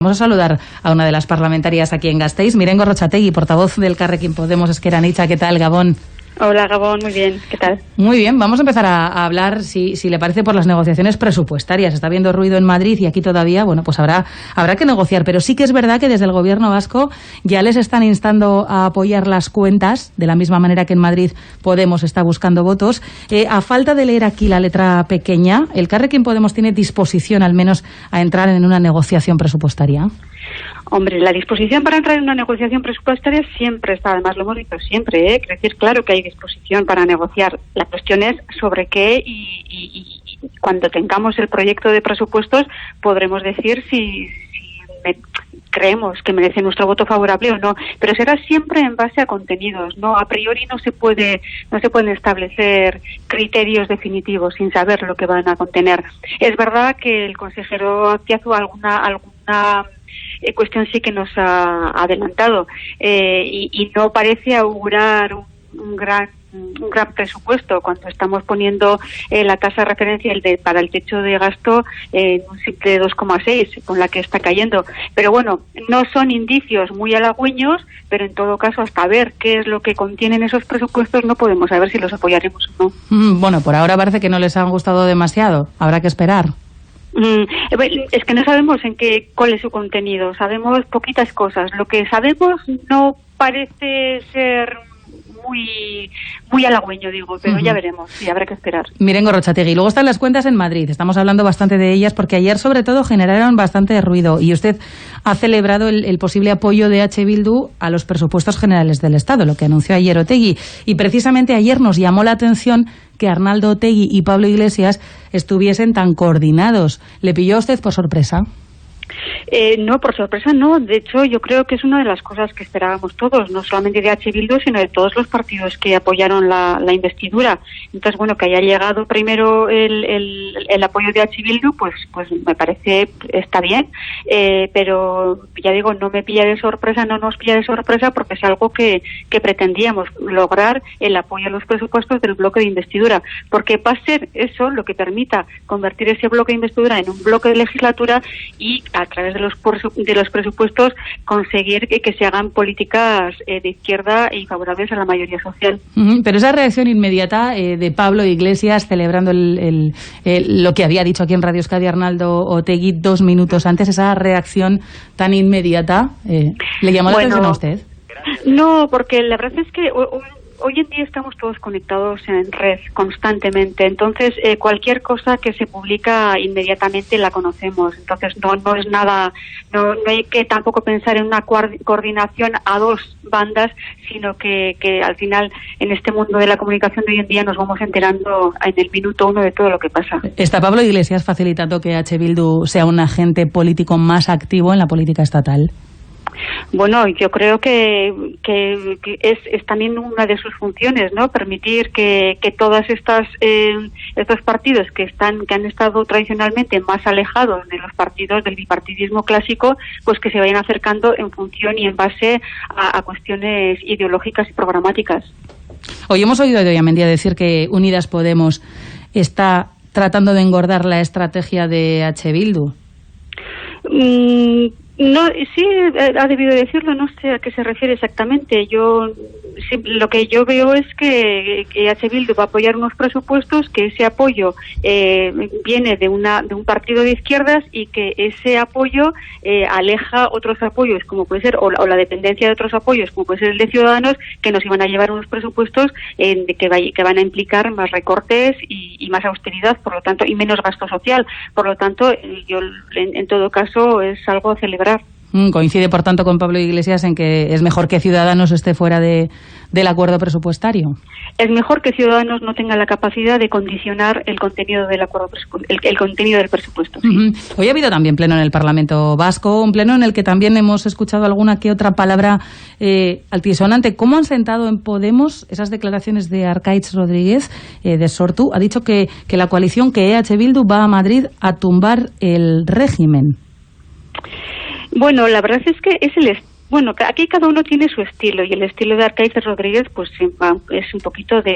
Vamos a saludar a una de las parlamentarias aquí en Gasteiz, Miren Gorrotxategi, portavoz del Elkarrekin Podemos Ezker Anitza. ¿Qué tal, Gabón? Hola, Gabón, muy bien. ¿Qué tal? Muy bien, vamos a empezar a hablar, si le parece, por las negociaciones presupuestarias. Está habiendo ruido en Madrid y aquí todavía, bueno, pues habrá que negociar. Pero sí que es verdad que desde el Gobierno vasco ya les están instando a apoyar las cuentas, de la misma manera que en Madrid Podemos está buscando votos. A falta de leer aquí la letra pequeña, ¿el Elkarrekin Podemos tiene disposición al menos a entrar en una negociación presupuestaria? Hombre, la disposición para entrar en una negociación presupuestaria siempre está, además lo hemos dicho siempre, Quiero decir, claro que hay disposición para negociar. La cuestión es sobre qué y cuando tengamos el proyecto de presupuestos podremos decir si creemos que merece nuestro voto favorable o no, pero será siempre en base a contenidos, ¿no? A priori no se pueden establecer criterios definitivos sin saber lo que van a contener. Es verdad que el consejero Azpiazu alguna cuestión sí que nos ha adelantado y no parece augurar un gran presupuesto cuando estamos poniendo la tasa de referencia para el techo de gasto en un simple 2,6 con la que está cayendo, pero bueno, no son indicios muy halagüeños, pero en todo caso hasta ver qué es lo que contienen esos presupuestos no podemos saber si los apoyaremos o no. Bueno, por ahora parece que no les han gustado demasiado, habrá que esperar. Es que no sabemos cuál es su contenido, sabemos poquitas cosas. Lo que sabemos no parece ser muy halagüeño, digo, pero ya veremos y habrá que esperar. Miren Gorrotxategi, luego están las cuentas en Madrid, estamos hablando bastante de ellas porque ayer sobre todo generaron bastante ruido y usted ha celebrado el posible apoyo de H. Bildu a los presupuestos generales del Estado, lo que anunció ayer Otegi, y precisamente ayer nos llamó la atención que Arnaldo Otegi y Pablo Iglesias estuviesen tan coordinados. ¿Le pilló a usted por sorpresa? No, por sorpresa no. De hecho, yo creo que es una de las cosas que esperábamos todos, no solamente de H. Bildu, sino de todos los partidos que apoyaron la investidura. Entonces, bueno, que haya llegado primero el apoyo de H. Bildu, pues me parece está bien. Pero ya digo, no me pilla de sorpresa, no nos pilla de sorpresa, porque es algo que pretendíamos lograr, el apoyo a los presupuestos del bloque de investidura, porque va a ser eso lo que permita convertir ese bloque de investidura en un bloque de legislatura y a través de los presupuestos conseguir que se hagan políticas de izquierda y favorables a la mayoría social. Pero esa reacción inmediata de Pablo Iglesias celebrando lo que había dicho aquí en Radio Euskadi Arnaldo Otegi 2 minutos antes, esa reacción tan inmediata, ¿le llamó la atención a usted? No, porque la verdad es que hoy en día estamos todos conectados en red constantemente, entonces cualquier cosa que se publica inmediatamente la conocemos, entonces no es nada, no hay que tampoco pensar en una coordinación a dos bandas, sino que al final en este mundo de la comunicación de hoy en día nos vamos enterando en el minuto uno de todo lo que pasa. ¿Está Pablo Iglesias facilitando que H. Bildu sea un agente político más activo en la política estatal? Bueno, yo creo que es también una de sus funciones, ¿no? Permitir que todas estos partidos que han estado tradicionalmente más alejados de los partidos del bipartidismo clásico, pues que se vayan acercando en función y en base a cuestiones ideológicas y programáticas. Hoy hemos oído a Idoia Mendia decir que Unidas Podemos está tratando de engordar la estrategia de H. Bildu. No, sí, ha debido decirlo, no sé a qué se refiere exactamente. Lo que yo veo es que H. Bildu va a apoyar unos presupuestos, que ese apoyo viene de un partido de izquierdas y que ese apoyo aleja otros apoyos, como puede ser, o la dependencia de otros apoyos, como puede ser el de Ciudadanos, que nos iban a llevar unos presupuestos que van a implicar más recortes y más austeridad, por lo tanto, y menos gasto social. Por lo tanto, yo en todo caso es algo a celebrar. Coincide, por tanto, con Pablo Iglesias en que es mejor que Ciudadanos esté fuera del acuerdo presupuestario. Es mejor que Ciudadanos no tenga la capacidad de condicionar el contenido del acuerdo, el contenido del presupuesto. Sí. Hoy ha habido también pleno en el Parlamento Vasco, un pleno en el que también hemos escuchado alguna que otra palabra altisonante. ¿Cómo han sentado en Podemos esas declaraciones de Arkaitz Rodríguez de Sortu? Ha dicho que la coalición, que EH Bildu va a Madrid a tumbar el régimen. Bueno, la verdad es que es Bueno, aquí cada uno tiene su estilo y el estilo de Arkaitz Rodríguez pues es un poquito de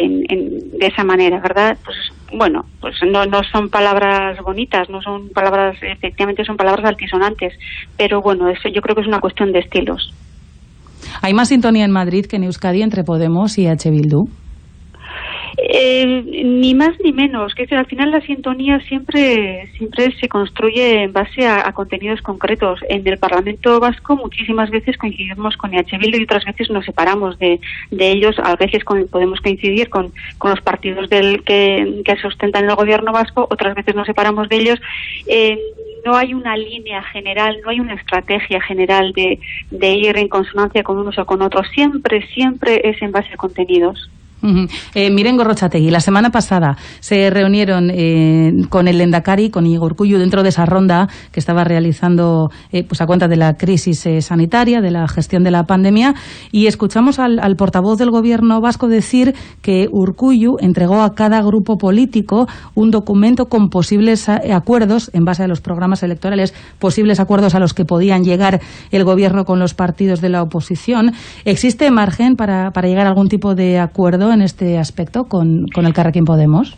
esa manera, ¿verdad? Pues bueno, pues no son palabras bonitas, no son palabras, efectivamente son palabras altisonantes, pero bueno, eso yo creo que es una cuestión de estilos. ¿Hay más sintonía en Madrid que en Euskadi entre Podemos y H. Bildu? Ni más ni menos, que al final la sintonía siempre se construye en base a contenidos concretos. En el Parlamento Vasco muchísimas veces coincidimos con EH Bildu y otras veces nos separamos de ellos. A veces podemos coincidir con los partidos que sustentan el gobierno vasco, otras veces nos separamos de ellos. No hay una línea general, no hay una estrategia general de ir en consonancia con unos o con otros. Siempre es en base a contenidos. Miren Gorrotxategi, la semana pasada se reunieron con el Lehendakari, con Iñigo Urkullu, dentro de esa ronda que estaba realizando pues a cuenta de la crisis sanitaria, de la gestión de la pandemia, y escuchamos al portavoz del gobierno vasco decir que Urkullu entregó a cada grupo político un documento con posibles acuerdos en base a los programas electorales, posibles acuerdos a los que podían llegar el gobierno con los partidos de la oposición. ¿Existe margen para llegar a algún tipo de acuerdo en este aspecto con Elkarrekin Podemos?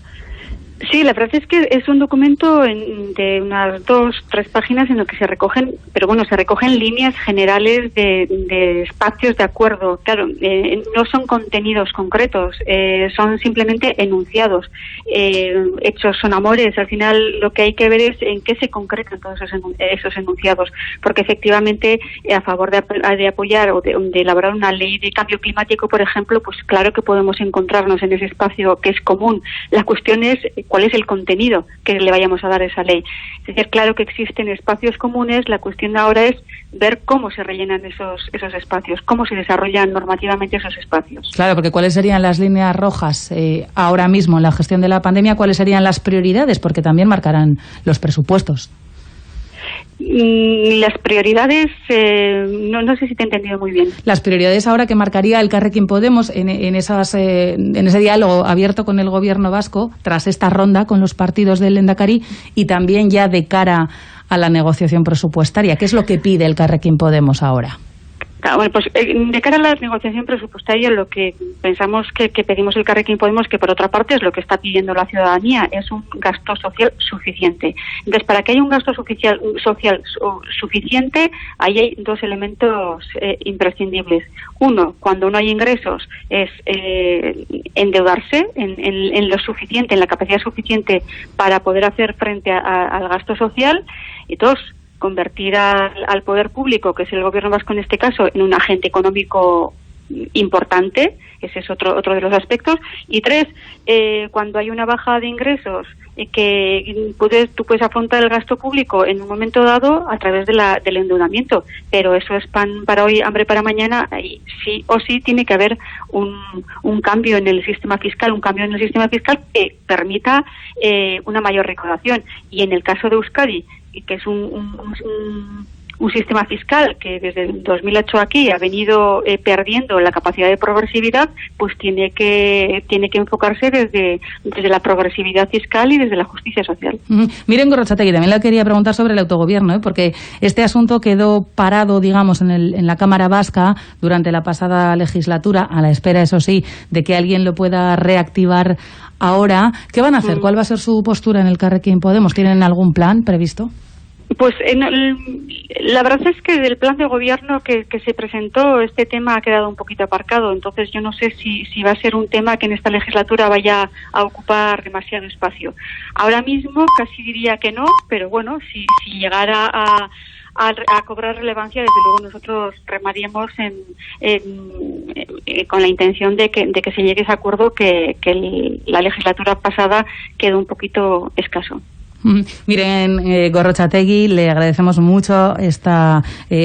Sí, la verdad es que es un documento de unas 2-3 páginas en lo que se recogen, pero bueno, se recogen líneas generales de espacios de acuerdo. Claro, no son contenidos concretos, son simplemente enunciados. Hechos son amores. Al final lo que hay que ver es en qué se concretan todos esos enunciados, porque efectivamente a favor de apoyar o de elaborar una ley de cambio climático, por ejemplo, pues claro que podemos encontrarnos en ese espacio que es común. La cuestión es cuál es el contenido que le vayamos a dar a esa ley. Es decir, claro que existen espacios comunes, la cuestión ahora es ver cómo se rellenan esos espacios, cómo se desarrollan normativamente esos espacios. Claro, porque ¿cuáles serían las líneas rojas ahora mismo en la gestión de la pandemia? ¿Cuáles serían las prioridades? Porque también marcarán los presupuestos. Las prioridades, no sé si te he entendido muy bien. Las prioridades ahora que marcaría Elkarrekin Podemos en ese diálogo abierto con el gobierno vasco, tras esta ronda con los partidos del Lehendakari y también ya de cara a la negociación presupuestaria. ¿Qué es lo que pide Elkarrekin Podemos ahora? Bueno, pues de cara a la negociación presupuestaria, lo que pensamos que pedimos el Elkarrekin Podemos, que por otra parte es lo que está pidiendo la ciudadanía, es un gasto social suficiente. Entonces, para que haya un gasto social suficiente, ahí hay dos elementos imprescindibles. Uno, cuando no hay ingresos, es endeudarse en lo suficiente, en la capacidad suficiente para poder hacer frente al gasto social. Y dos, convertir al poder público, que es el gobierno vasco en este caso, en un agente económico importante. Ese es otro de los aspectos. Y tres, cuando hay una baja de ingresos, que tú puedes afrontar el gasto público en un momento dado a través del endeudamiento, pero eso es pan para hoy, hambre para mañana, y sí o sí tiene que haber un cambio en el sistema fiscal, que permita una mayor recaudación. Y en el caso de Euskadi, que es un sistema fiscal que desde el 2008 aquí ha venido perdiendo la capacidad de progresividad, pues tiene que enfocarse desde la progresividad fiscal y desde la justicia social. Miren Gorrotxategi, también le quería preguntar sobre el autogobierno, porque este asunto quedó parado, digamos, en la Cámara Vasca durante la pasada legislatura, a la espera, eso sí, de que alguien lo pueda reactivar ahora. ¿Qué van a hacer? ¿Cuál va a ser su postura en el Elkarrekin Podemos? ¿Tienen algún plan previsto? Pues la verdad es que del plan de gobierno que se presentó, este tema ha quedado un poquito aparcado. Entonces yo no sé si va a ser un tema que en esta legislatura vaya a ocupar demasiado espacio. Ahora mismo casi diría que no, pero bueno, si llegara a cobrar relevancia, desde luego nosotros remaríamos con la intención de que se llegue a ese acuerdo que la legislatura pasada quedó un poquito escaso. Miren, Gorrotxategi, le agradecemos mucho esta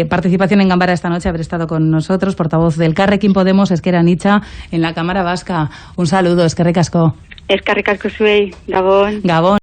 participación en Ganbara esta noche, haber estado con nosotros, portavoz del Elkarrekin Podemos, Ezker Anitza, en la Cámara Vasca. Un saludo, eskerrik asko. Eskerrik asko zuei, Gabón.